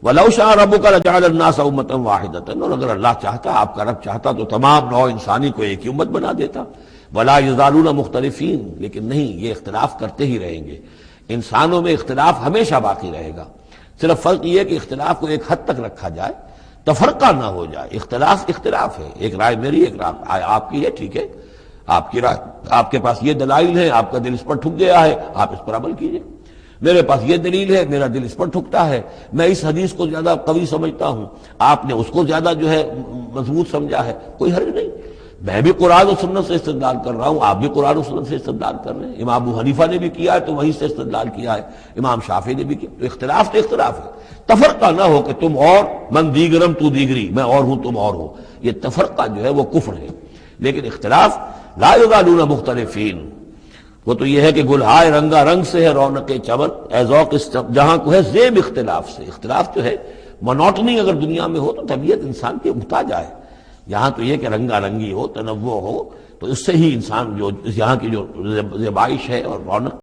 وَلَوْ شَاءَ رَبُّكَ لَجَعَلَ النَّاسَ أُمَّةً وَاحِدَةً، اور اگر اللہ چاہتا، آپ کا رب چاہتا تو تمام نوع انسانی کو ایک ہی امت بنا دیتا. وَلَا يَزَالُونَ مُخْتَلِفِينَ، لیکن نہیں، یہ اختلاف کرتے ہی رہیں گے. انسانوں میں اختلاف ہمیشہ باقی رہے گا. صرف فرق یہ ہے کہ اختلاف کو ایک حد تک رکھا جائے، تفرقہ نہ ہو جائے. اختلاف اختلاف ہے، ایک رائے میری، ایک رائے آپ کی ہے، ٹھیک ہے، آپ کی رائے، آپ کے پاس یہ دلائل ہیں، آپ کا دل اس پر ٹھک گیا ہے، آپ اس پر عمل کیجئے. میرے پاس یہ دلیل ہے، میرا دل اس پر ٹھکتا ہے، میں اس حدیث کو زیادہ قوی سمجھتا ہوں، آپ نے اس کو زیادہ جو ہے مضبوط سمجھا ہے، کوئی حرج نہیں. میں بھی قرآن و سنت سے استدلال کر رہا ہوں، آپ بھی قرآن و سنت سے استدلال کر رہے ہیں. امام ابو حنیفہ نے بھی کیا ہے تو وہیں سے استدلال کیا ہے، امام شافعی نے بھی کیا. تو اختلاف ہے. تفرقہ نہ ہو کہ تم اور، من دیگرم تو دیگری، میں اور ہوں تم اور ہو. یہ تفرقہ جو ہے وہ کفر ہے. لیکن اختلاف لا یزالون مختلفین، وہ تو یہ ہے کہ گلہائے رنگا رنگ سے ہے رونق چمن، اے ذوق جہاں کو ہے زیب اختلاف سے. اختلاف جو ہے مونوٹنی اگر دنیا میں ہو تو طبیعت انسان کی محتاج ہے. یہاں تو یہ کہ رنگا رنگی ہو، تنوع ہو، تو اس سے ہی انسان جو یہاں کی جو زیبائش ہے اور رونق